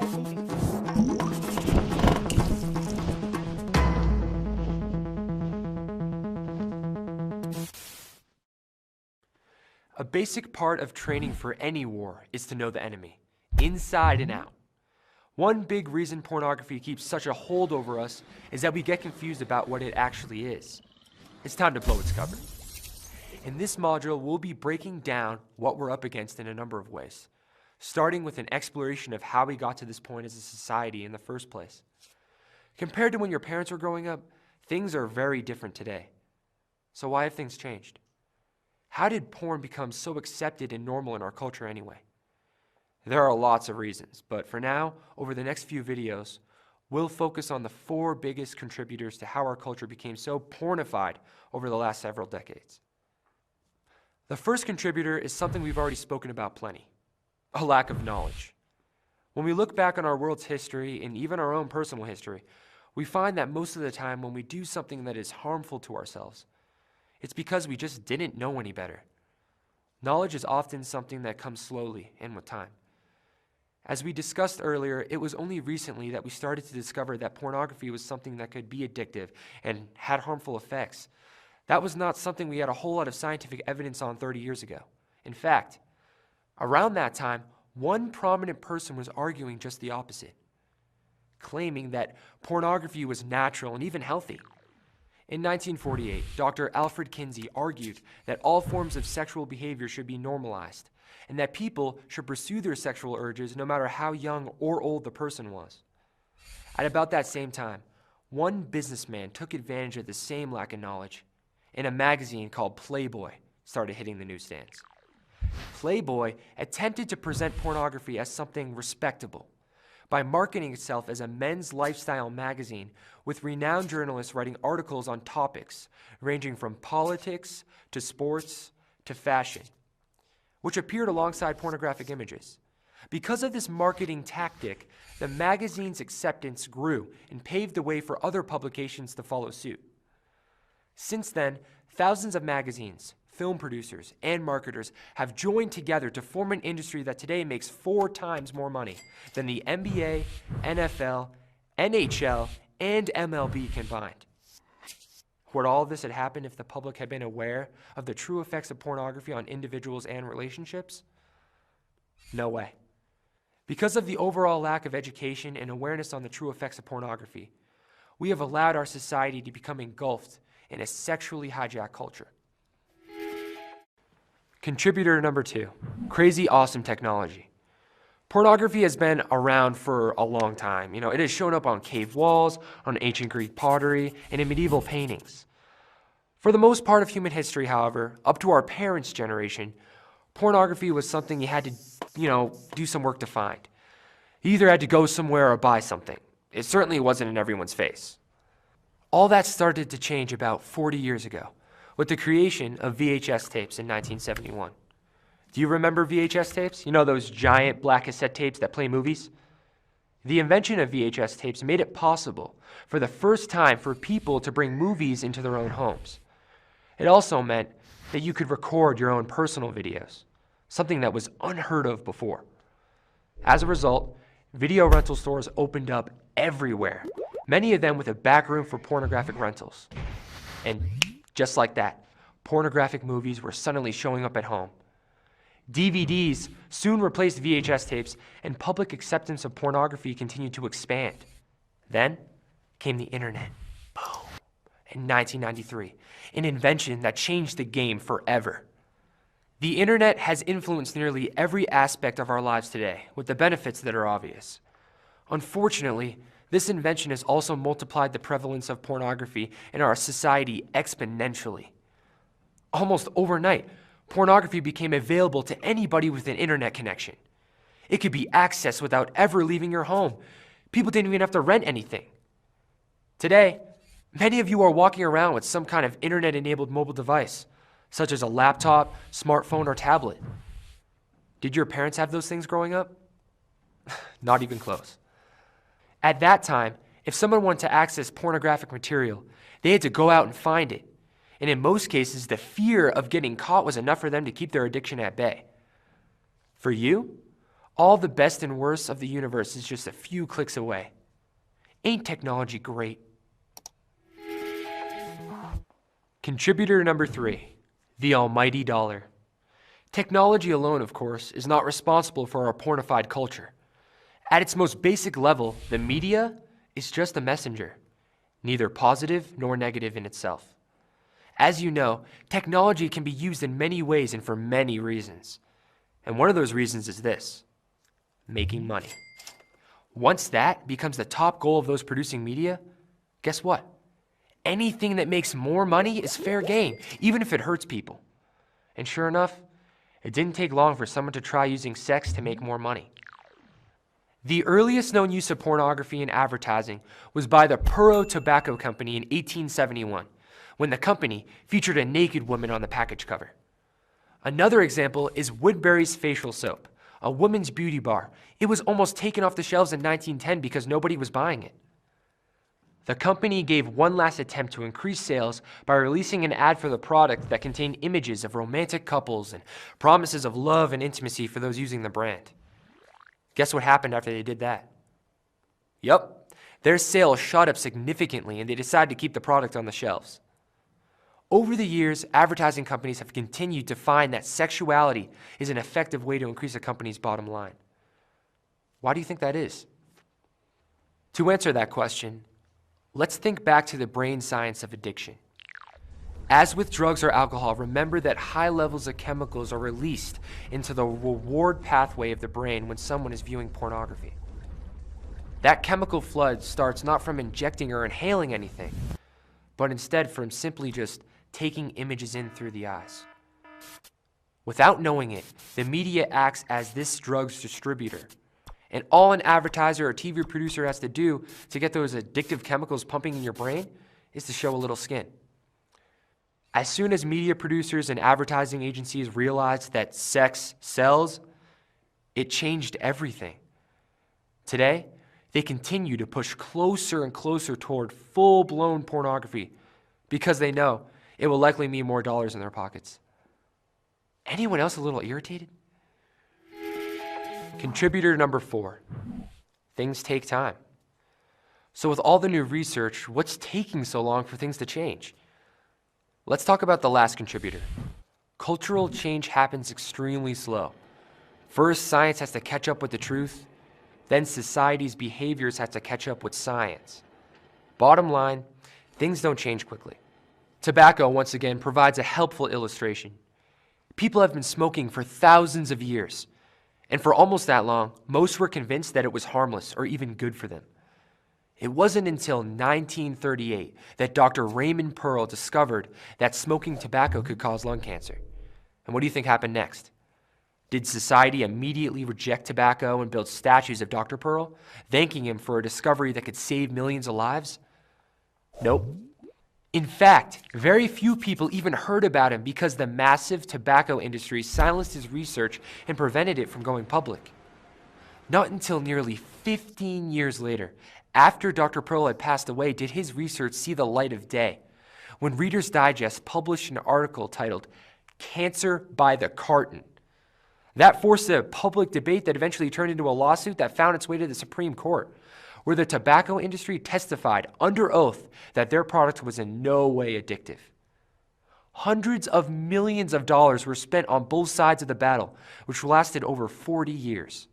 A basic part of training for any war is to know the enemy, inside and out. One big reason pornography keeps such a hold over us is that we get confused about what it actually is. It's time to blow its cover. In this module, we'll be breaking down what we're up against in a number of ways, starting with an exploration of how we got to this point as a society in the first place. Compared to when your parents were growing up, things are very different today. So why have things changed? How did porn become so accepted and normal in our culture anyway? There are lots of reasons, but for now, over the next few videos, we'll focus on the 4 biggest contributors to how our culture became so pornified over the last several decades. The first contributor is something we've already spoken about plenty: a lack of knowledge. When we look back on our world's history and even our own personal history, we find that most of the time when we do something that is harmful to ourselves, it's because we just didn't know any better. Knowledge is often something that comes slowly and with time. As we discussed earlier, it was only recently that we started to discover that pornography was something that could be addictive and had harmful effects. That was not something we had a whole lot of scientific evidence on 30 years ago. In fact, around that time, one prominent person was arguing just the opposite, claiming that pornography was natural and even healthy. In 1948, Dr. Alfred Kinsey argued that all forms of sexual behavior should be normalized, and that people should pursue their sexual urges no matter how young or old the person was. At about that same time, one businessman took advantage of the same lack of knowledge, and a magazine called Playboy started hitting the newsstands. Playboy attempted to present pornography as something respectable by marketing itself as a men's lifestyle magazine with renowned journalists writing articles on topics ranging from politics to sports to fashion, which appeared alongside pornographic images. Because of this marketing tactic, the magazine's acceptance grew and paved the way for other publications to follow suit. Since then, thousands of magazines, film producers, and marketers have joined together to form an industry that today makes 4 times more money than the NBA, NFL, NHL, and MLB combined. Would all of this have happened if the public had been aware of the true effects of pornography on individuals and relationships? No way. Because of the overall lack of education and awareness on the true effects of pornography, we have allowed our society to become engulfed in a sexually hijacked culture. Contributor number 2, crazy awesome technology. Pornography has been around for a long time. It has shown up on cave walls, on ancient Greek pottery, and in medieval paintings. For the most part of human history, however, up to our parents' generation, pornography was something you had to, do some work to find. You either had to go somewhere or buy something. It certainly wasn't in everyone's face. All that started to change about 40 years ago with the creation of VHS tapes in 1971. Do you remember VHS tapes? Those giant black cassette tapes that play movies? The invention of VHS tapes made it possible for the first time for people to bring movies into their own homes. It also meant that you could record your own personal videos, something that was unheard of before. As a result, video rental stores opened up everywhere, many of them with a back room for pornographic rentals. And just like that, pornographic movies were suddenly showing up at home. DVDs soon replaced VHS tapes, and public acceptance of pornography continued to expand. Then came the internet. Boom. In 1993, an invention that changed the game forever. The internet has influenced nearly every aspect of our lives today, with the benefits that are obvious. Unfortunately, this invention has also multiplied the prevalence of pornography in our society exponentially. Almost overnight, pornography became available to anybody with an internet connection. It could be accessed without ever leaving your home. People didn't even have to rent anything. Today, many of you are walking around with some kind of internet-enabled mobile device, such as a laptop, smartphone, or tablet. Did your parents have those things growing up? Not even close. At that time, if someone wanted to access pornographic material, they had to go out and find it. And in most cases, the fear of getting caught was enough for them to keep their addiction at bay. For you, All the best and worst of the universe is just a few clicks away. Ain't technology great? Contributor number 3, the almighty dollar. Technology alone, of course, is not responsible for our pornified culture. At its most basic level, the media is just a messenger, neither positive nor negative in itself. As you know, technology can be used in many ways and for many reasons. And one of those reasons is this: making money. Once that becomes the top goal of those producing media, guess what? Anything that makes more money is fair game, even if it hurts people. And sure enough, it didn't take long for someone to try using sex to make more money. The earliest known use of pornography in advertising was by the Puro Tobacco Company in 1871, when the company featured a naked woman on the package cover. Another example is Woodbury's facial soap, a women's beauty bar. It was almost taken off the shelves in 1910 because nobody was buying it. The company gave one last attempt to increase sales by releasing an ad for the product that contained images of romantic couples and promises of love and intimacy for those using the brand. Guess what happened after they did that? Yup, their sales shot up significantly and they decided to keep the product on the shelves. Over the years, advertising companies have continued to find that sexuality is an effective way to increase a company's bottom line. Why do you think that is? To answer that question, let's think back to the brain science of addiction. As with drugs or alcohol, remember that high levels of chemicals are released into the reward pathway of the brain when someone is viewing pornography. That chemical flood starts not from injecting or inhaling anything, but instead from simply just taking images in through the eyes. Without knowing it, the media acts as this drug's distributor. And all an advertiser or TV producer has to do to get those addictive chemicals pumping in your brain is to show a little skin. As soon as media producers and advertising agencies realized that sex sells, it changed everything. Today, they continue to push closer and closer toward full-blown pornography because they know it will likely mean more dollars in their pockets. Anyone else a little irritated? Contributor number 4, things take time. So with all the new research, what's taking so long for things to change? Let's talk about the last contributor. Cultural change happens extremely slow. First, science has to catch up with the truth. Then society's behaviors have to catch up with science. Bottom line, things don't change quickly. Tobacco, once again, provides a helpful illustration. People have been smoking for thousands of years. And for almost that long, most were convinced that it was harmless or even good for them. It wasn't until 1938 that Dr. Raymond Pearl discovered that smoking tobacco could cause lung cancer. And what do you think happened next? Did society immediately reject tobacco and build statues of Dr. Pearl, thanking him for a discovery that could save millions of lives? Nope. In fact, very few people even heard about him because the massive tobacco industry silenced his research and prevented it from going public. Not until nearly 15 years later, after Dr. Pearl had passed away, did his research see the light of day, when Reader's Digest published an article titled "Cancer by the Carton." That forced a public debate that eventually turned into a lawsuit that found its way to the Supreme Court, where the tobacco industry testified under oath that their product was in no way addictive. Hundreds of millions of dollars were spent on both sides of the battle, which lasted over 40 years.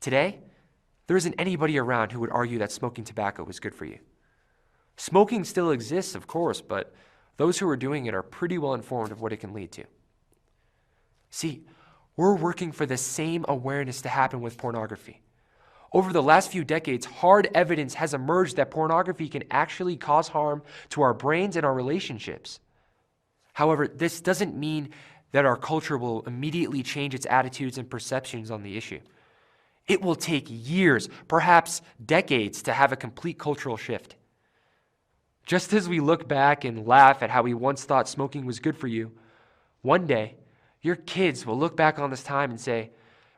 Today, there isn't anybody around who would argue that smoking tobacco is good for you. Smoking still exists, of course, but those who are doing it are pretty well informed of what it can lead to. See, we're working for the same awareness to happen with pornography. Over the last few decades, hard evidence has emerged that pornography can actually cause harm to our brains and our relationships. However, this doesn't mean that our culture will immediately change its attitudes and perceptions on the issue. It will take years, perhaps decades, to have a complete cultural shift. Just as we look back and laugh at how we once thought smoking was good for you, one day, your kids will look back on this time and say,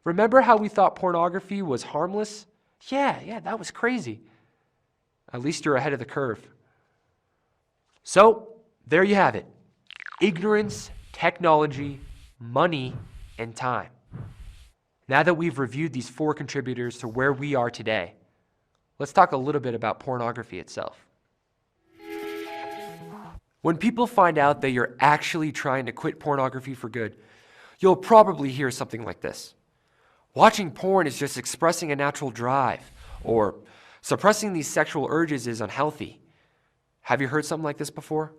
"Remember how we thought pornography was harmless? Yeah, that was crazy." At least you're ahead of the curve. So, there you have it. Ignorance, technology, money, and time. Now that we've reviewed these 4 contributors to where we are today, let's talk a little bit about pornography itself. When people find out that you're actually trying to quit pornography for good, you'll probably hear something like this. Watching porn is just expressing a natural drive, or suppressing these sexual urges is unhealthy. Have you heard something like this before?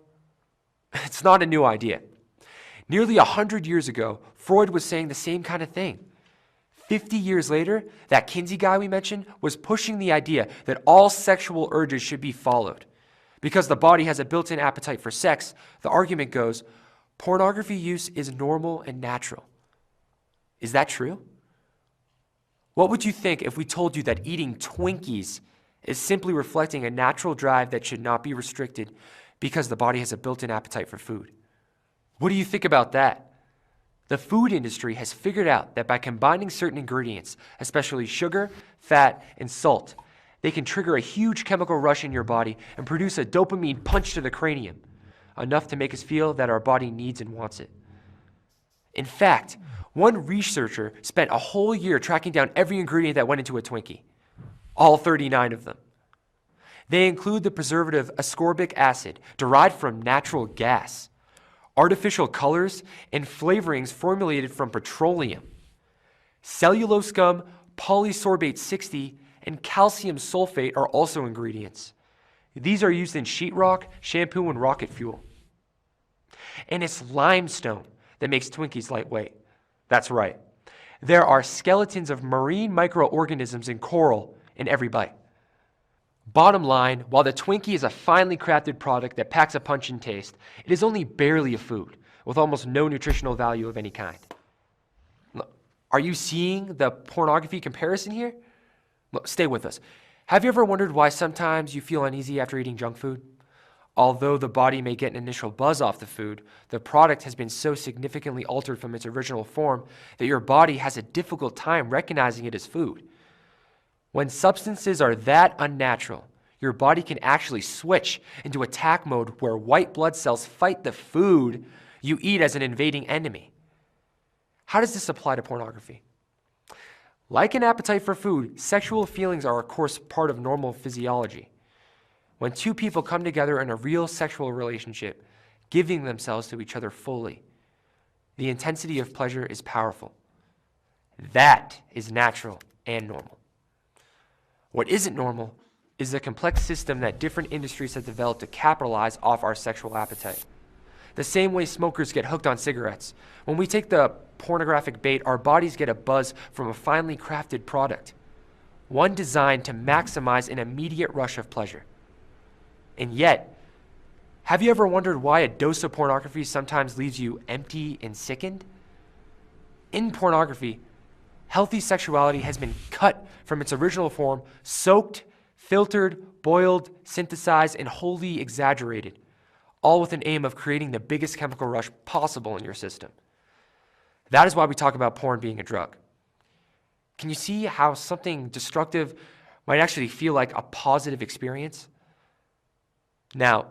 It's not a new idea. Nearly 100 years ago, Freud was saying the same kind of thing. 50 years later, that Kinsey guy we mentioned was pushing the idea that all sexual urges should be followed. Because the body has a built-in appetite for sex, the argument goes, pornography use is normal and natural. Is that true? What would you think if we told you that eating Twinkies is simply reflecting a natural drive that should not be restricted because the body has a built-in appetite for food? What do you think about that? The food industry has figured out that by combining certain ingredients, especially sugar, fat, and salt, they can trigger a huge chemical rush in your body and produce a dopamine punch to the cranium, enough to make us feel that our body needs and wants it. In fact, one researcher spent a whole year tracking down every ingredient that went into a Twinkie, all 39 of them. They include the preservative ascorbic acid derived from natural gas, artificial colors, and flavorings formulated from petroleum. Cellulose gum, polysorbate 60, and calcium sulfate are also ingredients. These are used in sheetrock, shampoo, and rocket fuel. And it's limestone that makes Twinkies lightweight. That's right. There are skeletons of marine microorganisms in coral in every bite. Bottom line, while the Twinkie is a finely crafted product that packs a punch in taste, it is only barely a food, with almost no nutritional value of any kind. Are you seeing the pornography comparison here? Look, stay with us. Have you ever wondered why sometimes you feel uneasy after eating junk food? Although the body may get an initial buzz off the food, the product has been so significantly altered from its original form that your body has a difficult time recognizing it as food. When substances are that unnatural, your body can actually switch into attack mode where white blood cells fight the food you eat as an invading enemy. How does this apply to pornography? Like an appetite for food, sexual feelings are, of course, part of normal physiology. When 2 people come together in a real sexual relationship, giving themselves to each other fully, the intensity of pleasure is powerful. That is natural and normal. What isn't normal is the complex system that different industries have developed to capitalize off our sexual appetite. The same way smokers get hooked on cigarettes. When we take the pornographic bait, our bodies get a buzz from a finely crafted product, one designed to maximize an immediate rush of pleasure. And yet, have you ever wondered why a dose of pornography sometimes leaves you empty and sickened? In pornography, healthy sexuality has been cut from its original form, soaked, filtered, boiled, synthesized, and wholly exaggerated, all with an aim of creating the biggest chemical rush possible in your system. That is why we talk about porn being a drug. Can you see how something destructive might actually feel like a positive experience? Now,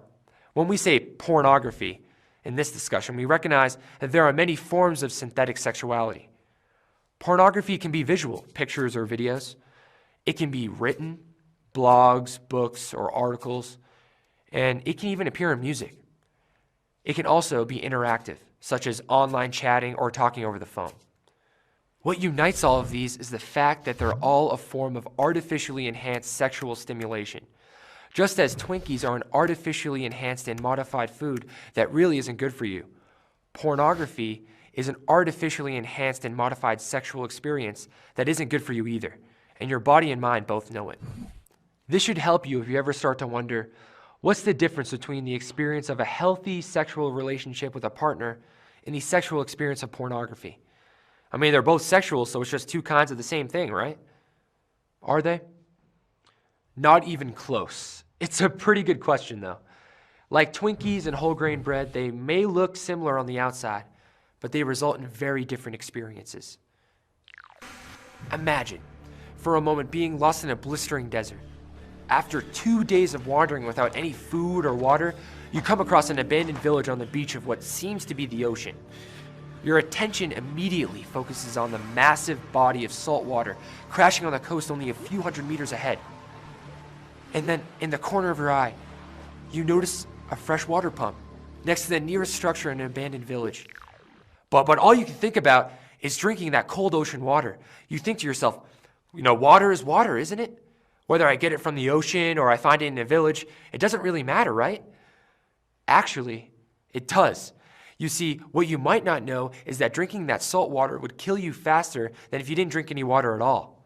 when we say pornography in this discussion, we recognize that there are many forms of synthetic sexuality. Pornography can be visual, pictures or videos. It can be written, blogs, books, or articles, and it can even appear in music. It can also be interactive, such as online chatting or talking over the phone. What unites all of these is the fact that they're all a form of artificially enhanced sexual stimulation. Just as Twinkies are an artificially enhanced and modified food that really isn't good for you, pornography is an artificially enhanced and modified sexual experience that isn't good for you either, and your body and mind both know it. This should help you if you ever start to wonder, what's the difference between the experience of a healthy sexual relationship with a partner and the sexual experience of pornography? I mean, they're both sexual, so it's just 2 kinds of the same thing, right? Are they? Not even close. It's a pretty good question, though. Like Twinkies and whole grain bread, they may look similar on the outside, but they result in very different experiences. Imagine, for a moment, being lost in a blistering desert. After 2 days of wandering without any food or water, you come across an abandoned village on the beach of what seems to be the ocean. Your attention immediately focuses on the massive body of salt water crashing on the coast only a few hundred meters ahead. And then, in the corner of your eye, you notice a fresh water pump next to the nearest structure in an abandoned village. But all you can think about is drinking that cold ocean water. You think to yourself, water is water, isn't it? Whether I get it from the ocean or I find it in a village, it doesn't really matter, right? Actually, it does. You see, what you might not know is that drinking that salt water would kill you faster than if you didn't drink any water at all.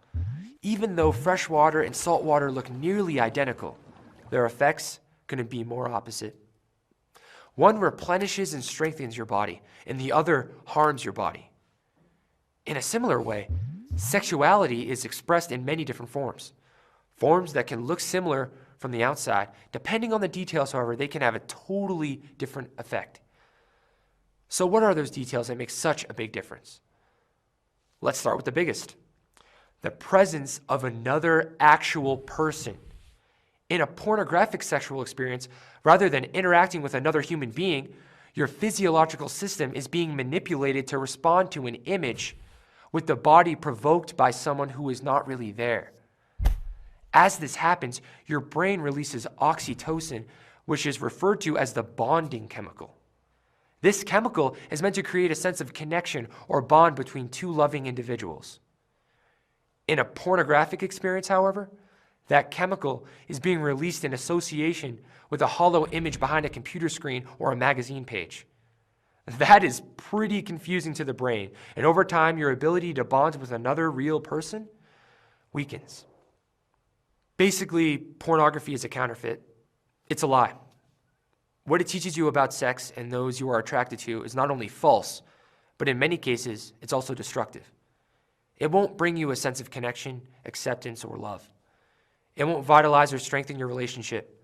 Even though fresh water and salt water look nearly identical, their effects couldn't be more opposite. One replenishes and strengthens your body, and the other harms your body. In a similar way, sexuality is expressed in many different forms. Forms that can look similar from the outside. Depending on the details, however, they can have a totally different effect. So what are those details that make such a big difference? Let's start with the biggest. The presence of another actual person. In a pornographic sexual experience, rather than interacting with another human being, your physiological system is being manipulated to respond to an image with the body provoked by someone who is not really there. As this happens, your brain releases oxytocin, which is referred to as the bonding chemical. This chemical is meant to create a sense of connection or bond between two loving individuals. In a pornographic experience, however, that chemical is being released in association with a hollow image behind a computer screen or a magazine page. That is pretty confusing to the brain, and over time, your ability to bond with another real person weakens. Basically, pornography is a counterfeit. It's a lie. What it teaches you about sex and those you are attracted to is not only false, but in many cases, it's also destructive. It won't bring you a sense of connection, acceptance, or love. It won't vitalize or strengthen your relationship.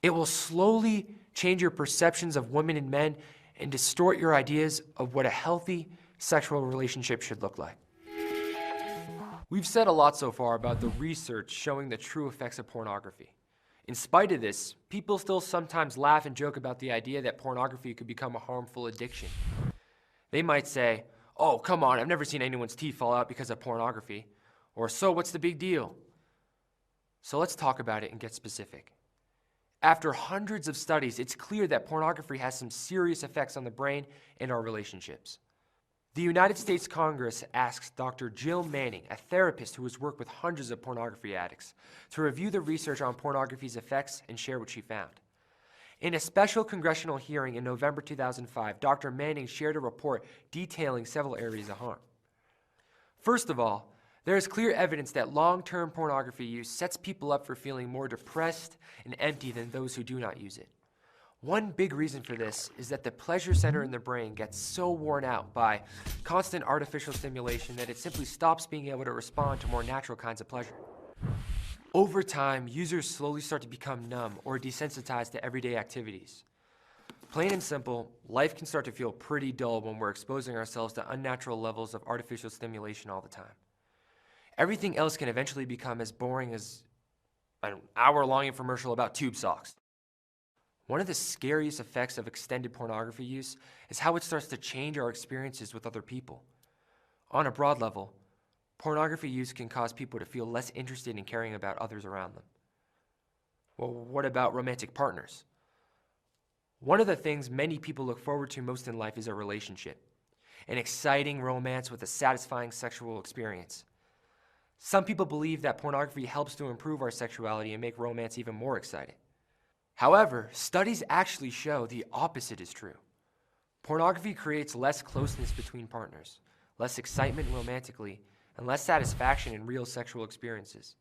It will slowly change your perceptions of women and men and distort your ideas of what a healthy sexual relationship should look like. We've said a lot so far about the research showing the true effects of pornography. In spite of this, people still sometimes laugh and joke about the idea that pornography could become a harmful addiction. They might say, "Oh, come on, I've never seen anyone's teeth fall out because of pornography." Or, "So what's the big deal?" So let's talk about it and get specific. After hundreds of studies, it's clear that pornography has some serious effects on the brain and our relationships. The United States Congress asked Dr. Jill Manning, a therapist who has worked with hundreds of pornography addicts, to review the research on pornography's effects and share what she found. In a special congressional hearing in November 2005, Dr. Manning shared a report detailing several areas of harm. First of all, there is clear evidence that long-term pornography use sets people up for feeling more depressed and empty than those who do not use it. One big reason for this is that the pleasure center in the brain gets so worn out by constant artificial stimulation that it simply stops being able to respond to more natural kinds of pleasure. Over time, users slowly start to become numb or desensitized to everyday activities. Plain and simple, life can start to feel pretty dull when we're exposing ourselves to unnatural levels of artificial stimulation all the time. Everything else can eventually become as boring as an hour-long infomercial about tube socks. One of the scariest effects of extended pornography use is how it starts to change our experiences with other people. On a broad level, pornography use can cause people to feel less interested in caring about others around them. Well, what about romantic partners? One of the things many people look forward to most in life is a relationship, an exciting romance with a satisfying sexual experience. Some people believe that pornography helps to improve our sexuality and make romance even more exciting. However, studies actually show the opposite is true. Pornography creates less closeness between partners, less excitement romantically, and less satisfaction in real sexual experiences.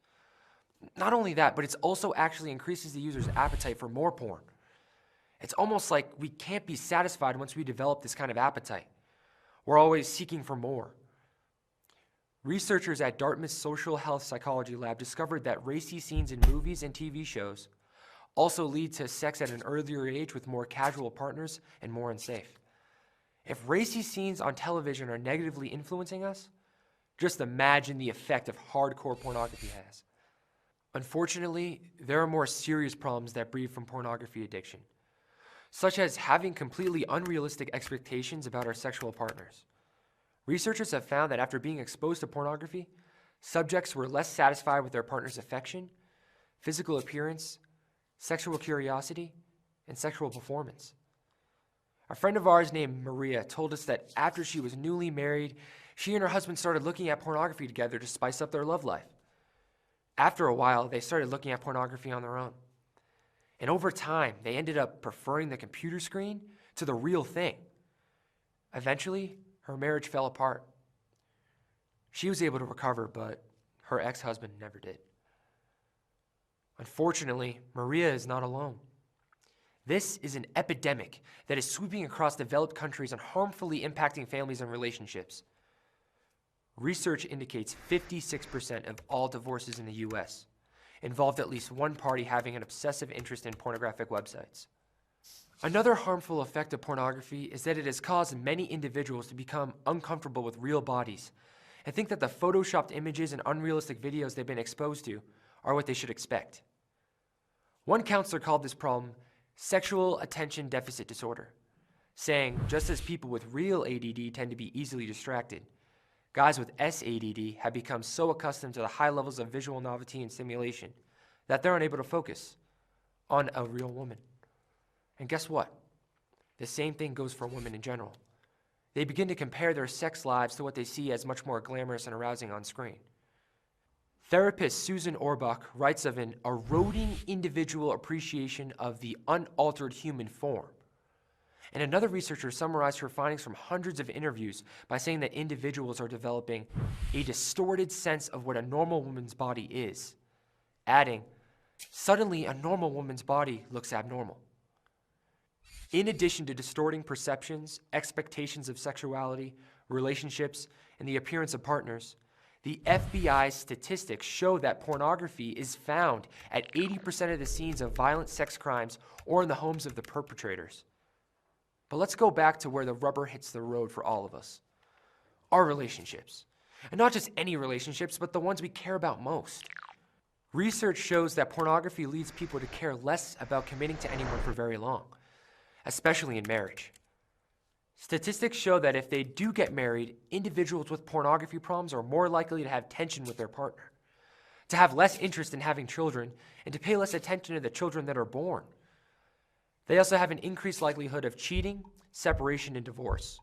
Not only that, but it also actually increases the user's appetite for more porn. It's almost like we can't be satisfied once we develop this kind of appetite. We're always seeking for more. Researchers at Dartmouth's Social Health Psychology Lab discovered that racy scenes in movies and TV shows also lead to sex at an earlier age with more casual partners and more unsafe. If racy scenes on television are negatively influencing us, just imagine the effect of hardcore pornography has. Unfortunately, there are more serious problems that breed from pornography addiction. such as having completely unrealistic expectations about our sexual partners. Researchers have found that after being exposed to pornography, subjects were less satisfied with their partner's affection, physical appearance, sexual curiosity, and sexual performance. A friend of ours named Maria told us that after she was newly married, she and her husband started looking at pornography together to spice up their love life. After a while, they started looking at pornography on their own. And over time, they ended up preferring the computer screen to the real thing. Eventually, her marriage fell apart. She was able to recover, but her ex-husband never did. Unfortunately, Maria is not alone. This is an epidemic that is sweeping across developed countries and harmfully impacting families and relationships. Research indicates 56% of all divorces in the US involved at least one party having an obsessive interest in pornographic websites. Another harmful effect of pornography is that it has caused many individuals to become uncomfortable with real bodies and think that the photoshopped images and unrealistic videos they've been exposed to are what they should expect. One counselor called this problem sexual attention deficit disorder, saying just as people with real ADD tend to be easily distracted, guys with SADD have become so accustomed to the high levels of visual novelty and stimulation that they're unable to focus on a real woman. And guess what? The same thing goes for women in general. They begin to compare their sex lives to what they see as much more glamorous and arousing on screen. Therapist Susan Orbach writes of an eroding individual appreciation of the unaltered human form. And another researcher summarized her findings from hundreds of interviews by saying that individuals are developing a distorted sense of what a normal woman's body is, adding, suddenly a normal woman's body looks abnormal. In addition to distorting perceptions, expectations of sexuality, relationships, and the appearance of partners, the FBI's statistics show that pornography is found at 80% of the scenes of violent sex crimes or in the homes of the perpetrators. But let's go back to where the rubber hits the road for all of us. Our relationships. And not just any relationships, but the ones we care about most. Research shows that pornography leads people to care less about committing to anyone for very long, especially in marriage. Statistics show that if they do get married, individuals with pornography problems are more likely to have tension with their partner, to have less interest in having children, and to pay less attention to the children that are born. They also have an increased likelihood of cheating, separation, and divorce.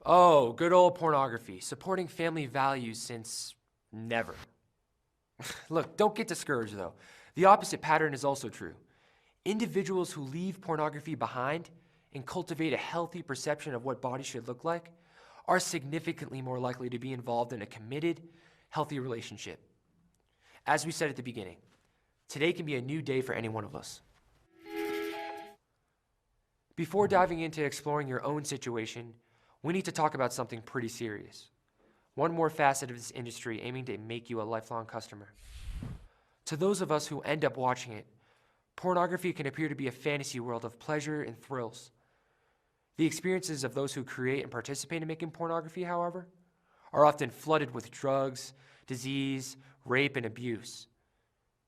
Oh, good old pornography, supporting family values since never. Look, don't get discouraged though. The opposite pattern is also true. Individuals who leave pornography behind and cultivate a healthy perception of what bodies should look like are significantly more likely to be involved in a committed, healthy relationship. As we said at the beginning, today can be a new day for any one of us. Before diving into exploring your own situation, we need to talk about something pretty serious. One more facet of this industry aiming to make you a lifelong customer. To those of us who end up watching it, pornography can appear to be a fantasy world of pleasure and thrills. The experiences of those who create and participate in making pornography, however, are often flooded with drugs, disease, rape, and abuse.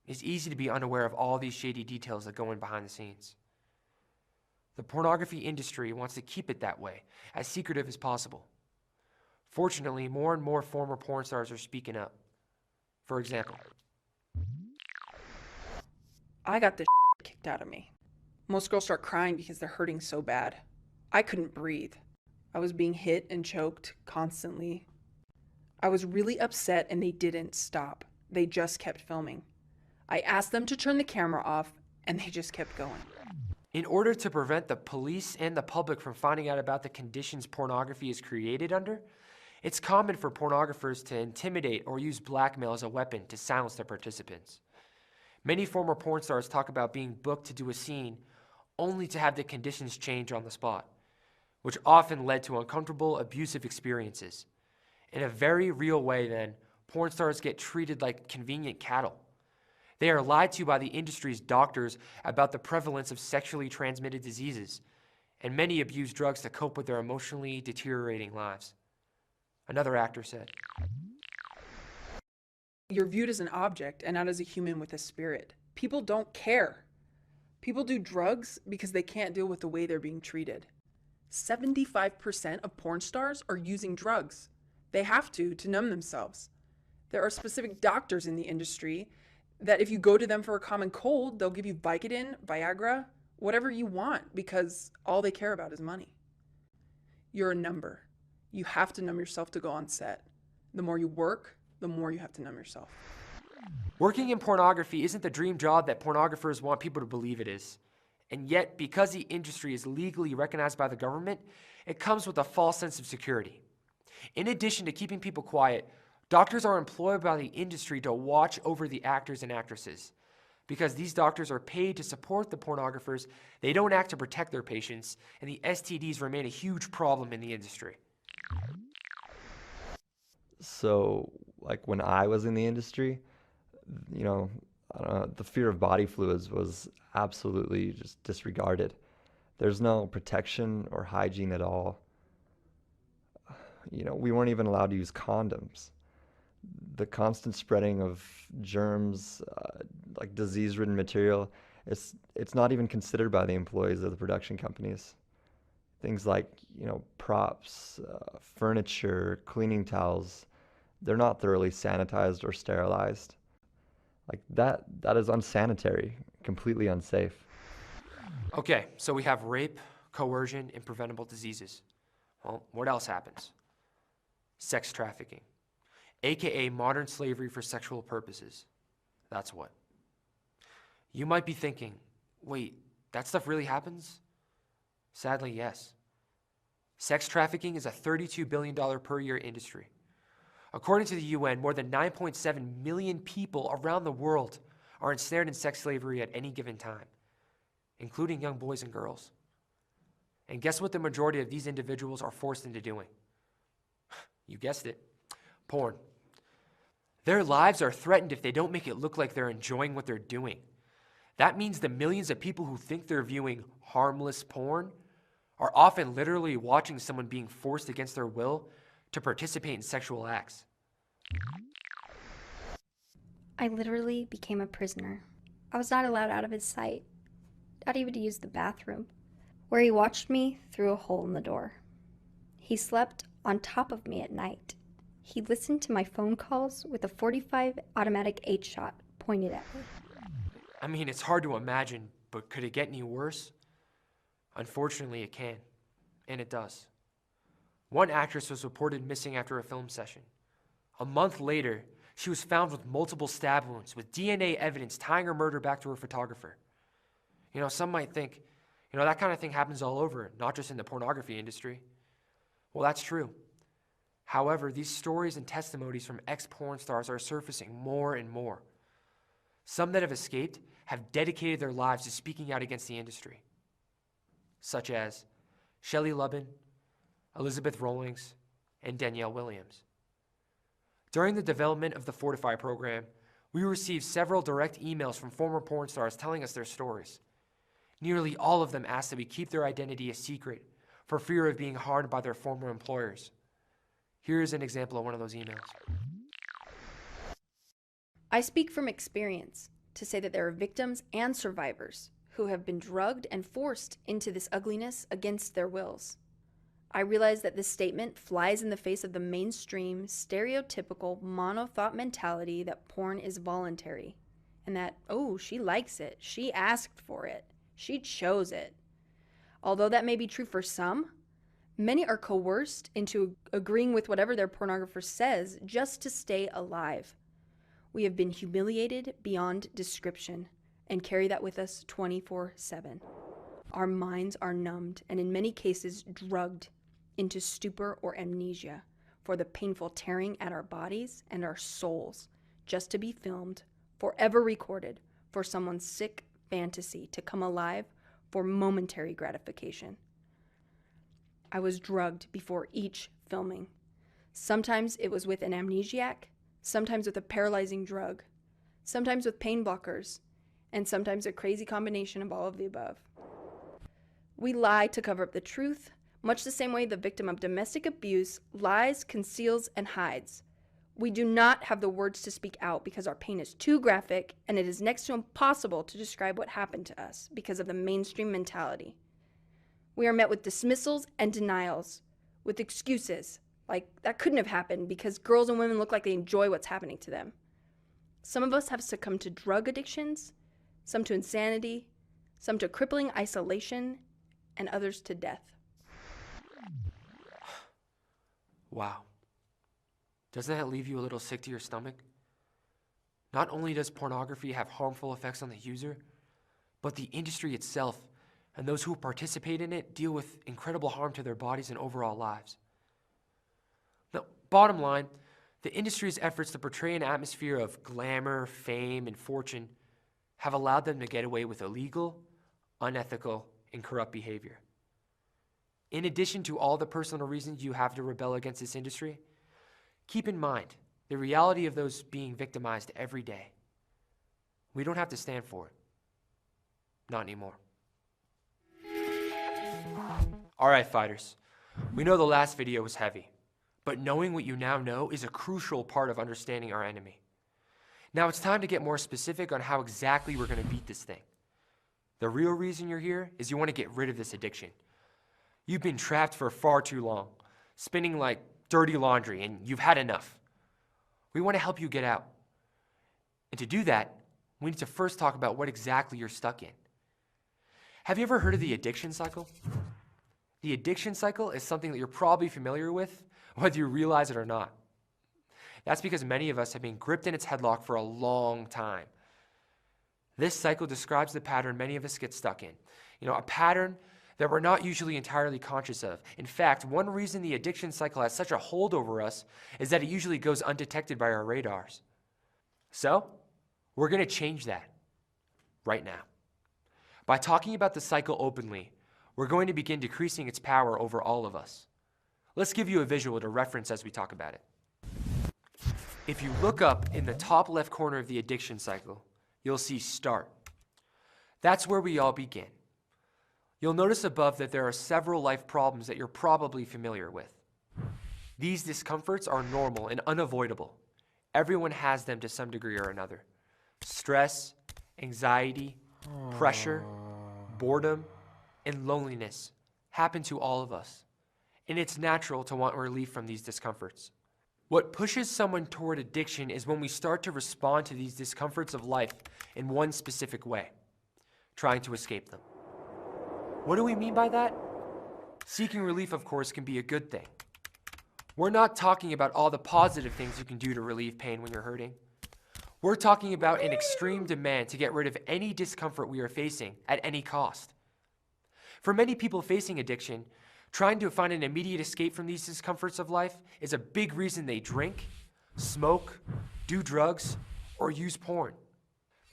It's easy to be unaware of all these shady details that go in behind the scenes. The pornography industry wants to keep it that way, as secretive as possible. Fortunately, more and more former porn stars are speaking up. For example, I got the kicked out of me. Most girls start crying because they're hurting so bad. I couldn't breathe. I was being hit and choked constantly. I was really upset and they didn't stop. They just kept filming. I asked them to turn the camera off and they just kept going. in order to prevent the police and the public from finding out about the conditions pornography is created under, it's common for pornographers to intimidate or use blackmail as a weapon to silence their participants. Many former porn stars talk about being booked to do a scene only to have the conditions change on the spot, which often led to uncomfortable, abusive experiences. In a very real way, then, porn stars get treated like convenient cattle. They are lied to by the industry's doctors about the prevalence of sexually transmitted diseases, and many abuse drugs to cope with their emotionally deteriorating lives. Another actor said, You're viewed as an object and not as a human with a spirit. People don't care. People do drugs because they can't deal with the way they're being treated. 75% of porn stars are using drugs. They have to numb themselves. There are specific doctors in the industry that if you go to them for a common cold, they'll give you Vicodin, Viagra, whatever you want, because all they care about is money. You're a number. You have to numb yourself to go on set. The more you work, the more you have to numb yourself. Working in pornography isn't the dream job that pornographers want people to believe it is. And yet, because the industry is legally recognized by the government, it comes with a false sense of security. In addition to keeping people quiet, doctors are employed by the industry to watch over the actors and actresses. Because these doctors are paid to support the pornographers, they don't act to protect their patients, and the STDs remain a huge problem in the industry. So, like when I was in the industry, you know, I don't know, the fear of body fluids was absolutely just disregarded. There's no protection or hygiene at all. You know, we weren't even allowed to use condoms. The constant spreading of germs, like disease-ridden material, it's not even considered by the employees of the production companies. Things like, you know, props, furniture, cleaning towels, they're not thoroughly sanitized or sterilized. Like that is unsanitary, completely unsafe. Okay, so we have rape, coercion, and preventable diseases. Well, what else happens? Sex trafficking, aka modern slavery for sexual purposes. That's what. You might be thinking, wait, that stuff really happens? Sadly, yes. Sex trafficking is a $32 billion per year industry. According to the UN, more than 9.7 million people around the world are ensnared in sex slavery at any given time, including young boys and girls. And guess what the majority of these individuals are forced into doing? You guessed it, porn. Their lives are threatened if they don't make it look like they're enjoying what they're doing. That means the millions of people who think they're viewing harmless porn are often literally watching someone being forced against their will to participate in sexual acts. I literally became a prisoner. I was not allowed out of his sight, not even to use the bathroom, where he watched me through a hole in the door. He slept on top of me at night. He listened to my phone calls with a .45 automatic 8-shot pointed at me. I mean, it's hard to imagine, but could it get any worse? Unfortunately, it can, and it does. One actress was reported missing after a film session. A month later, she was found with multiple stab wounds with DNA evidence tying her murder back to her photographer. You know, some might think, that kind of thing happens all over, not just in the pornography industry. Well, that's true. However, these stories and testimonies from ex-porn stars are surfacing more and more. Some that have escaped have dedicated their lives to speaking out against the industry, such as Shelley Lubin, Elizabeth Rawlings, and Danielle Williams. During the development of the Fortify program, we received several direct emails from former porn stars telling us their stories. Nearly all of them asked that we keep their identity a secret for fear of being harmed by their former employers. Here's an example of one of those emails. I speak from experience to say that there are victims and survivors who have been drugged and forced into this ugliness against their wills. I realize that this statement flies in the face of the mainstream, stereotypical, mono-thought mentality that porn is voluntary, and that, oh, she likes it, she asked for it, she chose it. Although that may be true for some, many are coerced into agreeing with whatever their pornographer says just to stay alive. We have been humiliated beyond description and carry that with us 24/7. Our minds are numbed and in many cases drugged into stupor or amnesia for the painful tearing at our bodies and our souls just to be filmed, forever recorded for someone's sick fantasy to come alive for momentary gratification. I was drugged before each filming. Sometimes it was with an amnesiac, sometimes with a paralyzing drug, sometimes with pain blockers, and sometimes a crazy combination of all of the above. We lie to cover up the truth, much the same way the victim of domestic abuse lies, conceals, and hides. We do not have the words to speak out because our pain is too graphic, and it is next to impossible to describe what happened to us because of the mainstream mentality. We are met with dismissals and denials, with excuses, like that couldn't have happened because girls and women look like they enjoy what's happening to them. Some of us have succumbed to drug addictions, some to insanity, some to crippling isolation, and others to death. Wow. Doesn't that leave you a little sick to your stomach? Not only does pornography have harmful effects on the user, but the industry itself and those who participate in it deal with incredible harm to their bodies and overall lives. Now, bottom line, the industry's efforts to portray an atmosphere of glamour, fame, and fortune have allowed them to get away with illegal, unethical, and corrupt behavior. In addition to all the personal reasons you have to rebel against this industry, keep in mind the reality of those being victimized every day. We don't have to stand for it. Not anymore. All right, fighters. We know the last video was heavy, but knowing what you now know is a crucial part of understanding our enemy. Now it's time to get more specific on how exactly we're going to beat this thing. The real reason you're here is you want to get rid of this addiction. You've been trapped for far too long, spinning like dirty laundry, and you've had enough. We want to help you get out. And to do that, we need to first talk about what exactly you're stuck in. Have you ever heard of the addiction cycle? The addiction cycle is something that you're probably familiar with, whether you realize it or not. That's because many of us have been gripped in its headlock for a long time. This cycle describes the pattern many of us get stuck in. A pattern that we're not usually entirely conscious of. In fact, one reason the addiction cycle has such a hold over us is that it usually goes undetected by our radars. So, we're going to change that right now. By talking about the cycle openly, we're going to begin decreasing its power over all of us. Let's give you a visual to reference as we talk about it. If you look up in the top left corner of the addiction cycle, you'll see Start. That's where we all begin. You'll notice above that there are several life problems that you're probably familiar with. These discomforts are normal and unavoidable. Everyone has them to some degree or another. Stress, anxiety, pressure, boredom, and loneliness happen to all of us. And it's natural to want relief from these discomforts. What pushes someone toward addiction is when we start to respond to these discomforts of life in one specific way, trying to escape them. What do we mean by that? Seeking relief, of course, can be a good thing. We're not talking about all the positive things you can do to relieve pain when you're hurting. We're talking about an extreme demand to get rid of any discomfort we are facing at any cost. For many people facing addiction, trying to find an immediate escape from these discomforts of life is a big reason they drink, smoke, do drugs, or use porn.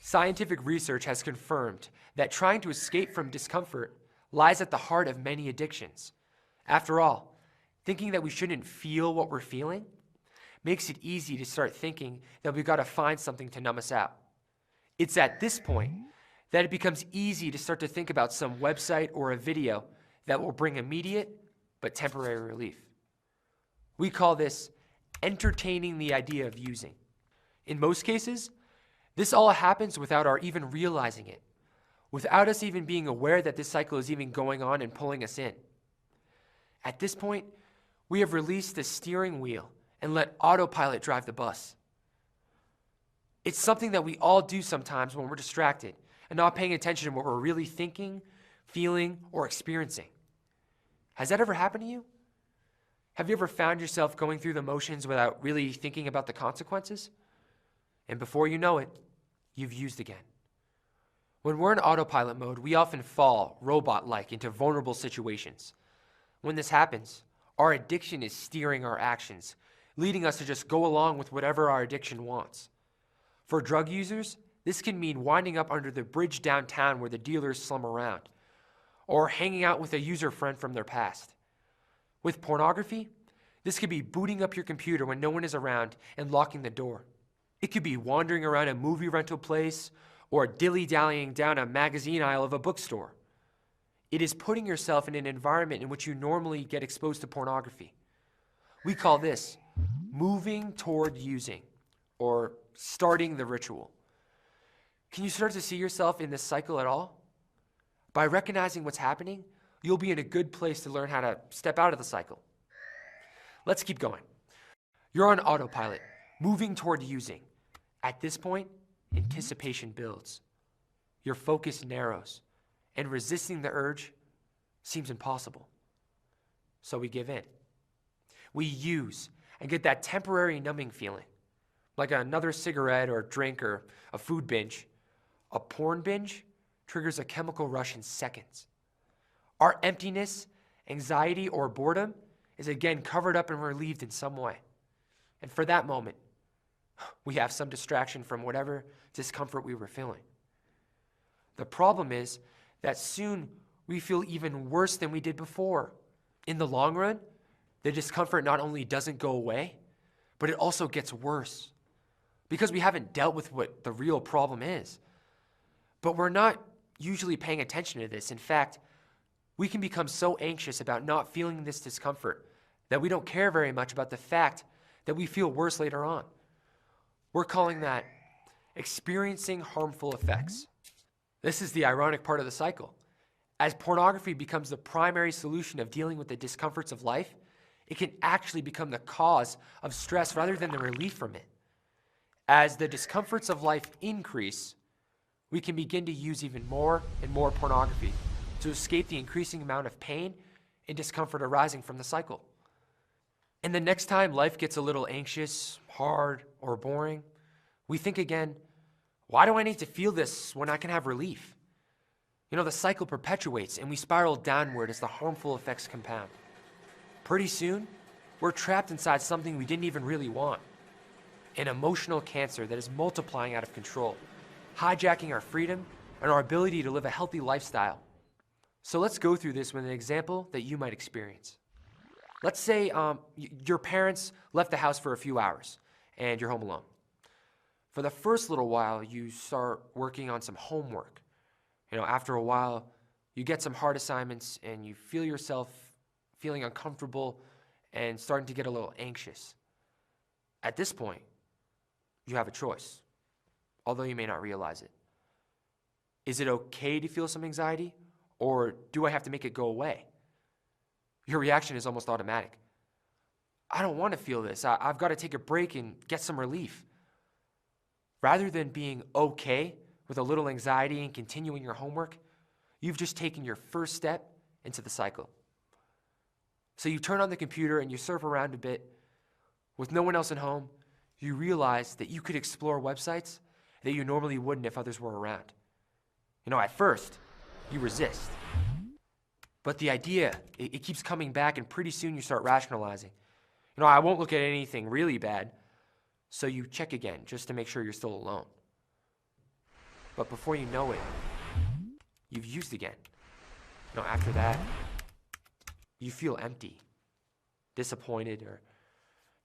Scientific research has confirmed that trying to escape from discomfort lies at the heart of many addictions. After all, thinking that we shouldn't feel what we're feeling makes it easy to start thinking that we've got to find something to numb us out. It's at this point that it becomes easy to start to think about some website or a video that will bring immediate but temporary relief. We call this entertaining the idea of using. In most cases, this all happens without our even realizing it, without us even being aware that this cycle is even going on and pulling us in. At this point, we have released the steering wheel and let autopilot drive the bus. It's something that we all do sometimes when we're distracted and not paying attention to what we're really thinking, feeling, or experiencing. Has that ever happened to you? Have you ever found yourself going through the motions without really thinking about the consequences? And before you know it, you've used again. When we're in autopilot mode, we often fall, robot-like, into vulnerable situations. When this happens, our addiction is steering our actions, leading us to just go along with whatever our addiction wants. For drug users, this can mean winding up under the bridge downtown where the dealers slum around, or hanging out with a user friend from their past. With pornography, this could be booting up your computer when no one is around and locking the door. It could be wandering around a movie rental place or dilly-dallying down a magazine aisle of a bookstore. It is putting yourself in an environment in which you normally get exposed to pornography. We call this moving toward using or starting the ritual. Can you start to see yourself in this cycle at all? By recognizing what's happening, you'll be in a good place to learn how to step out of the cycle. Let's keep going. You're on autopilot, moving toward using. At this point, anticipation builds. Your focus narrows, and resisting the urge seems impossible. So we give in. We use and get that temporary numbing feeling, like another cigarette or drink or a food binge. A porn binge triggers a chemical rush in seconds. Our emptiness, anxiety, or boredom is again covered up and relieved in some way. And for that moment, we have some distraction from whatever discomfort we were feeling. The problem is that soon we feel even worse than we did before. In the long run, the discomfort not only doesn't go away, but it also gets worse because we haven't dealt with what the real problem is. But we're not usually paying attention to this. In fact, we can become so anxious about not feeling this discomfort that we don't care very much about the fact that we feel worse later on. We're calling that experiencing harmful effects. This is the ironic part of the cycle. As pornography becomes the primary solution of dealing with the discomforts of life, it can actually become the cause of stress rather than the relief from it. As the discomforts of life increase, we can begin to use even more and more pornography to escape the increasing amount of pain and discomfort arising from the cycle. And the next time life gets a little anxious, hard, or boring, we think again, why do I need to feel this when I can have relief? You know, the cycle perpetuates and we spiral downward as the harmful effects compound. Pretty soon, we're trapped inside something we didn't even really want. An emotional cancer that is multiplying out of control, hijacking our freedom and our ability to live a healthy lifestyle. So let's go through this with an example that you might experience. Let's say your parents left the house for a few hours and you're home alone. For the first little while, you start working on some homework. You know, after a while, you get some hard assignments and you feel yourself feeling uncomfortable and starting to get a little anxious. At this point, you have a choice, although you may not realize it. Is it okay to feel some anxiety, or do I have to make it go away? Your reaction is almost automatic. I don't want to feel this. I've got to take a break and get some relief. Rather than being okay with a little anxiety and continuing your homework, you've just taken your first step into the cycle. So you turn on the computer and you surf around a bit. With no one else at home, you realize that you could explore websites that you normally wouldn't if others were around. You know, at first, you resist. But the idea, it keeps coming back, and pretty soon you start rationalizing. You know, I won't look at anything really bad, so you check again just to make sure you're still alone. But before you know it, you've used again. You know, after that, you feel empty, disappointed, or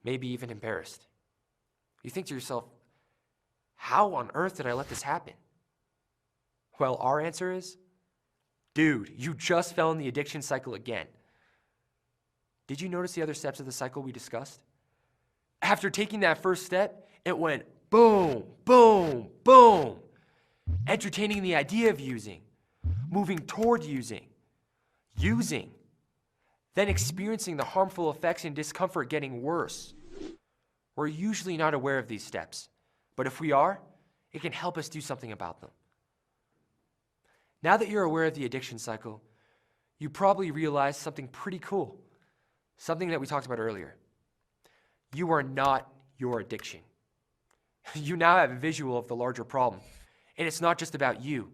maybe even embarrassed. You think to yourself, how on earth did I let this happen? Well, our answer is, dude, you just fell in the addiction cycle again. Did you notice the other steps of the cycle we discussed? After taking that first step, it went boom, boom, boom. Entertaining the idea of using, moving toward using, then experiencing the harmful effects and discomfort getting worse. We're usually not aware of these steps, but if we are, it can help us do something about them. Now that you're aware of the addiction cycle, you probably realize something pretty cool, something that we talked about earlier. You are not your addiction. You now have a visual of the larger problem, and it's not just about you.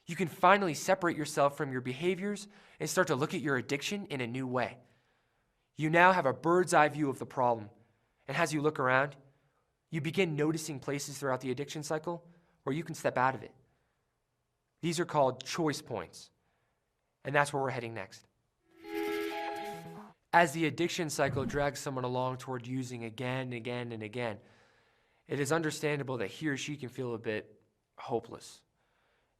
You can finally separate yourself from your behaviors and start to look at your addiction in a new way. You now have a bird's eye view of the problem, and as you look around, you begin noticing places throughout the addiction cycle where you can step out of it. These are called choice points, and that's where we're heading next. As the addiction cycle drags someone along toward using again and again and again, it is understandable that he or she can feel a bit hopeless.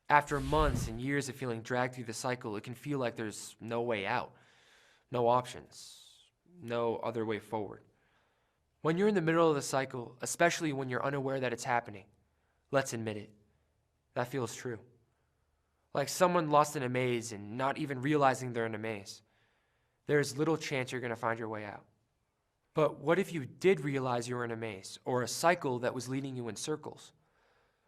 After months and years of feeling dragged through the cycle, it can feel like there's no way out, no options, no other way forward. When you're in the middle of the cycle, especially when you're unaware that it's happening, let's admit it, that feels true. Like someone lost in a maze and not even realizing they're in a maze. There's little chance you're going to find your way out. But what if you did realize you were in a maze or a cycle that was leading you in circles?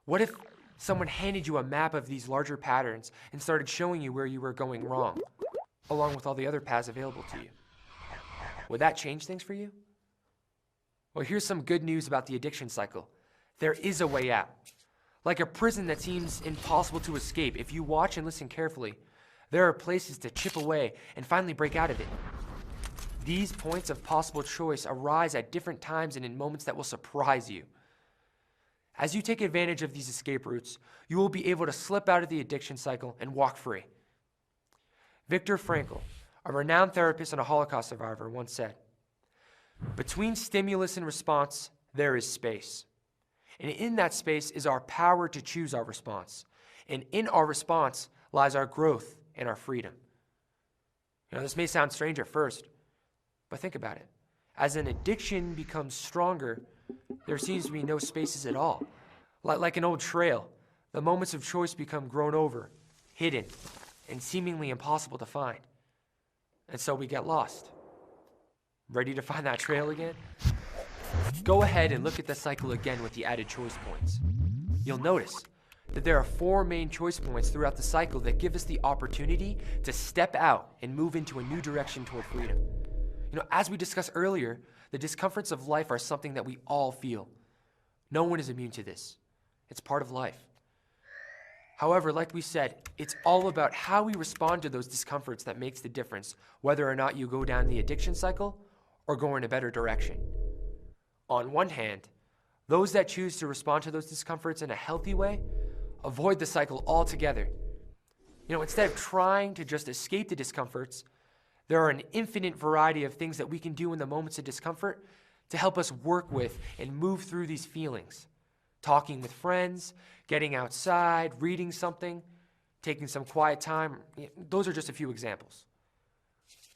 What if someone handed you a map of these larger patterns and started showing you where you were going wrong, along with all the other paths available to you? Would that change things for you? Well, here's some good news about the addiction cycle. There is a way out. Like a prison that seems impossible to escape, if you watch and listen carefully, there are places to chip away and finally break out of it. These points of possible choice arise at different times and in moments that will surprise you. As you take advantage of these escape routes, you will be able to slip out of the addiction cycle and walk free. Viktor Frankl, a renowned therapist and a Holocaust survivor, once said, "Between stimulus and response, there is space. And in that space is our power to choose our response. And in our response lies our growth and our freedom." This may sound strange at first, but think about it. As an addiction becomes stronger, there seems to be no spaces at all. Like an old trail, the moments of choice become grown over, hidden, and seemingly impossible to find. And so we get lost. Ready to find that trail again? Go ahead and look at the cycle again with the added choice points. You'll notice that there are 4 main choice points throughout the cycle that give us the opportunity to step out and move into a new direction toward freedom. As we discussed earlier, the discomforts of life are something that we all feel. No one is immune to this. It's part of life. However, like we said, it's all about how we respond to those discomforts that makes the difference, whether or not you go down the addiction cycle or go in a better direction. On one hand, those that choose to respond to those discomforts in a healthy way avoid the cycle altogether. Instead of trying to just escape the discomforts, there are an infinite variety of things that we can do in the moments of discomfort to help us work with and move through these feelings. Talking with friends, getting outside, reading something, taking some quiet time. Those are just a few examples.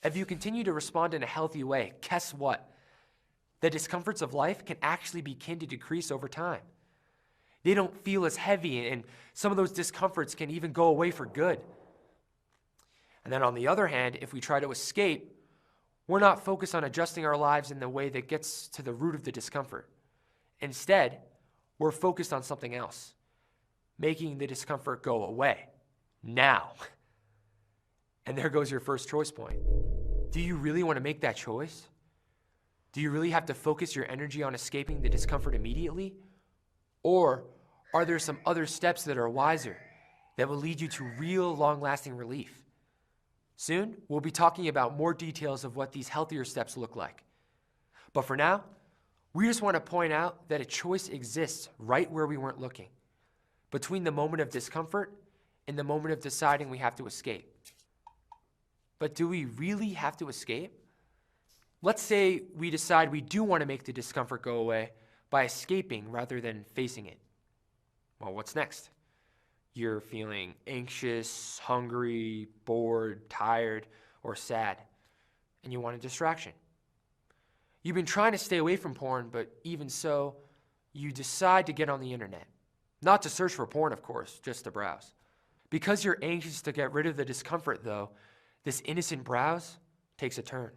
If you continue to respond in a healthy way, guess what? The discomforts of life can actually begin to decrease over time. They don't feel as heavy, and some of those discomforts can even go away for good. And then on the other hand, if we try to escape, we're not focused on adjusting our lives in the way that gets to the root of the discomfort. Instead, we're focused on something else, making the discomfort go away, now. And there goes your first choice point. Do you really want to make that choice? Do you really have to focus your energy on escaping the discomfort immediately? Or are there some other steps that are wiser, that will lead you to real long-lasting relief? Soon, we'll be talking about more details of what these healthier steps look like. But for now, we just want to point out that a choice exists right where we weren't looking, between the moment of discomfort and the moment of deciding we have to escape. But do we really have to escape? Let's say we decide we do want to make the discomfort go away by escaping rather than facing it. Well, what's next? You're feeling anxious, hungry, bored, tired, or sad, and you want a distraction. You've been trying to stay away from porn, but even so, you decide to get on the internet. Not to search for porn, of course, just to browse. Because you're anxious to get rid of the discomfort, though, this innocent browse takes a turn.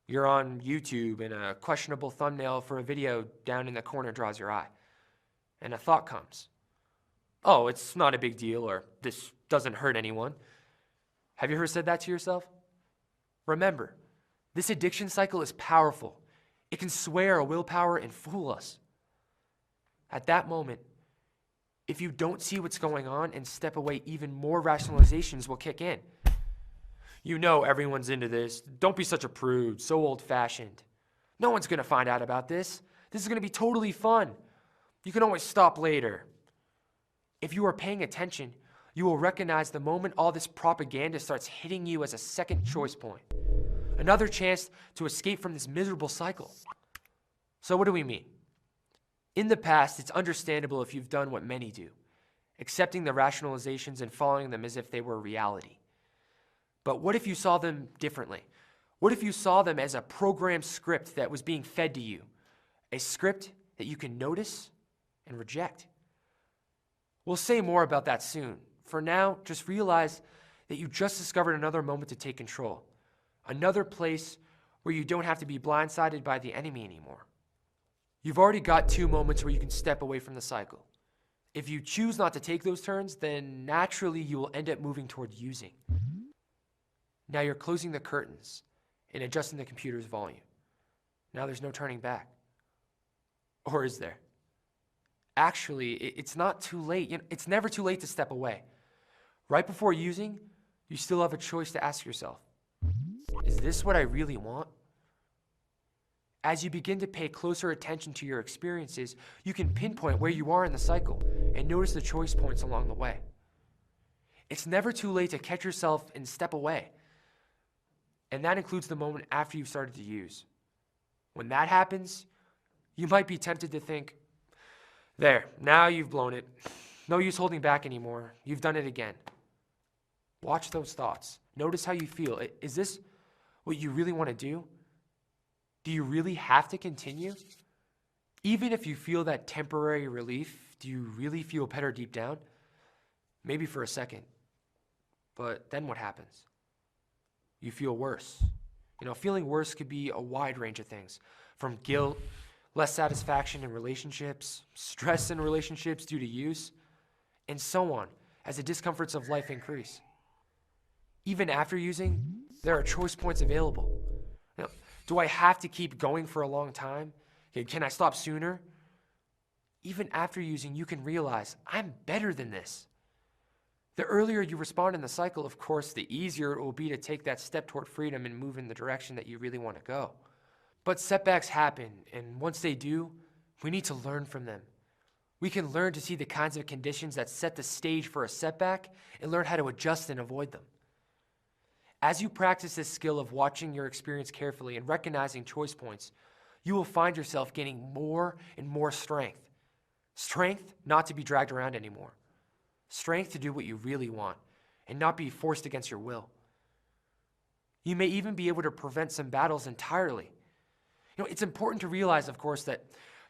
You're on YouTube and a questionable thumbnail for a video down in the corner draws your eye. And a thought comes. Oh, it's not a big deal, or this doesn't hurt anyone. Have you ever said that to yourself? Remember, this addiction cycle is powerful. It can sway our willpower and fool us. At that moment, if you don't see what's going on and step away, even more rationalizations will kick in. You know everyone's into this. Don't be such a prude, so old-fashioned. No one's going to find out about this. This is going to be totally fun. You can always stop later. If you are paying attention, you will recognize the moment all this propaganda starts hitting you as a second choice point. Another chance to escape from this miserable cycle. So what do we mean? In the past, it's understandable if you've done what many do, accepting the rationalizations and following them as if they were reality. But what if you saw them differently? What if you saw them as a programmed script that was being fed to you? A script that you can notice and reject. We'll say more about that soon. For now, just realize that you just discovered another moment to take control. Another place where you don't have to be blindsided by the enemy anymore. You've already got 2 moments where you can step away from the cycle. If you choose not to take those turns, then naturally you will end up moving toward using. Now you're closing the curtains and adjusting the computer's volume. Now there's no turning back. Or is there? Actually, it's not too late. It's never too late to step away. Right before using, you still have a choice to ask yourself, is this what I really want? As you begin to pay closer attention to your experiences, you can pinpoint where you are in the cycle and notice the choice points along the way. It's never too late to catch yourself and step away. And that includes the moment after you've started to use. When that happens, you might be tempted to think, there, now you've blown it. No use holding back anymore. You've done it again. Watch those thoughts. Notice how you feel. Is this what you really want to do? Do you really have to continue? Even if you feel that temporary relief, do you really feel better deep down? Maybe for a second. But then what happens? You feel worse. Feeling worse could be a wide range of things, from guilt, less satisfaction in relationships, stress in relationships due to use, and so on, as the discomforts of life increase. Even after using, there are choice points available. Do I have to keep going for a long time? Can I stop sooner? Even after using, you can realize, I'm better than this. The earlier you respond in the cycle, of course, the easier it will be to take that step toward freedom and move in the direction that you really want to go. But setbacks happen, and once they do, we need to learn from them. We can learn to see the kinds of conditions that set the stage for a setback and learn how to adjust and avoid them. As you practice this skill of watching your experience carefully and recognizing choice points, you will find yourself gaining more and more strength. Strength not to be dragged around anymore. Strength to do what you really want and not be forced against your will. You may even be able to prevent some battles entirely. It's important to realize, of course, that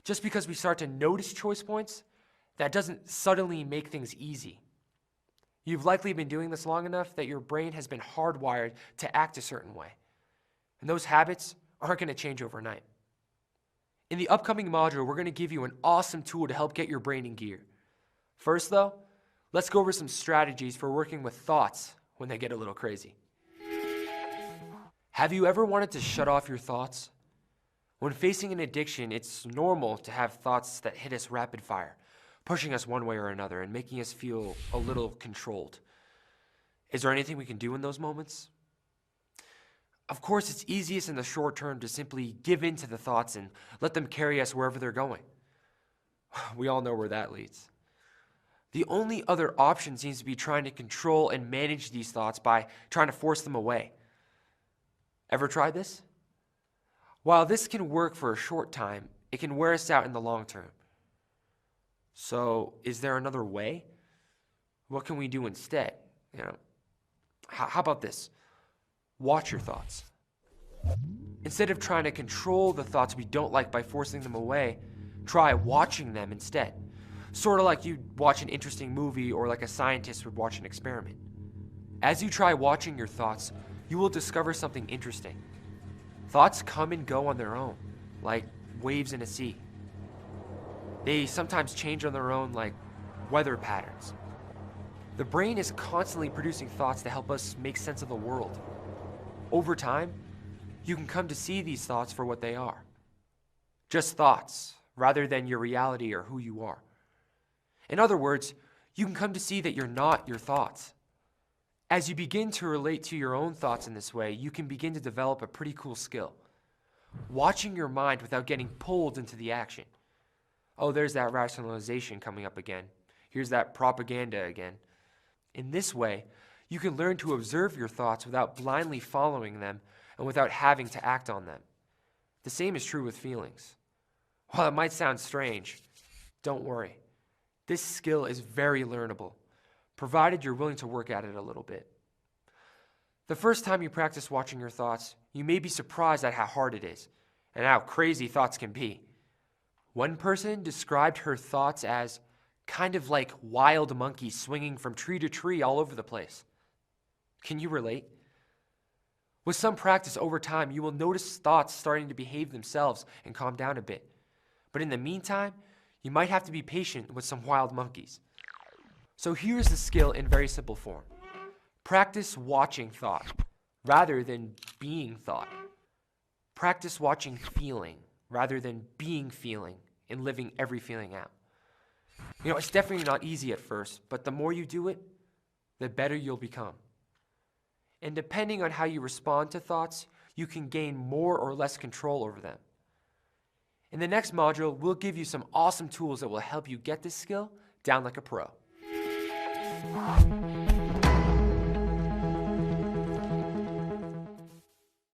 just because we start to notice choice points, that doesn't suddenly make things easy. You've likely been doing this long enough that your brain has been hardwired to act a certain way. And those habits aren't going to change overnight. In the upcoming module, we're going to give you an awesome tool to help get your brain in gear. First, though, let's go over some strategies for working with thoughts when they get a little crazy. Have you ever wanted to shut off your thoughts? When facing an addiction, it's normal to have thoughts that hit us rapid fire, pushing us one way or another and making us feel a little controlled. Is there anything we can do in those moments? Of course, it's easiest in the short term to simply give in to the thoughts and let them carry us wherever they're going. We all know where that leads. The only other option seems to be trying to control and manage these thoughts by trying to force them away. Ever tried this? While this can work for a short time, it can wear us out in the long term. So, is there another way? What can we do instead? How about this? Watch your thoughts. Instead of trying to control the thoughts we don't like by forcing them away, try watching them instead. Sort of like you'd watch an interesting movie or like a scientist would watch an experiment. As you try watching your thoughts, you will discover something interesting. Thoughts come and go on their own, like waves in a sea. They sometimes change on their own like weather patterns. The brain is constantly producing thoughts to help us make sense of the world. Over time, you can come to see these thoughts for what they are. Just thoughts, rather than your reality or who you are. In other words, you can come to see that you're not your thoughts. As you begin to relate to your own thoughts in this way, you can begin to develop a pretty cool skill. Watching your mind without getting pulled into the action. Oh, there's that rationalization coming up again. Here's that propaganda again. In this way, you can learn to observe your thoughts without blindly following them and without having to act on them. The same is true with feelings. While it might sound strange, don't worry. This skill is very learnable, provided you're willing to work at it a little bit. The first time you practice watching your thoughts, you may be surprised at how hard it is and how crazy thoughts can be. One person described her thoughts as kind of like wild monkeys swinging from tree to tree all over the place. Can you relate? With some practice over time, you will notice thoughts starting to behave themselves and calm down a bit. But in the meantime, you might have to be patient with some wild monkeys. So here's the skill in very simple form. Practice watching thought rather than being thought. Practice watching feeling rather than being feeling and living every feeling out. It's definitely not easy at first, but the more you do it, the better you'll become. And depending on how you respond to thoughts, you can gain more or less control over them. In the next module, we'll give you some awesome tools that will help you get this skill down like a pro.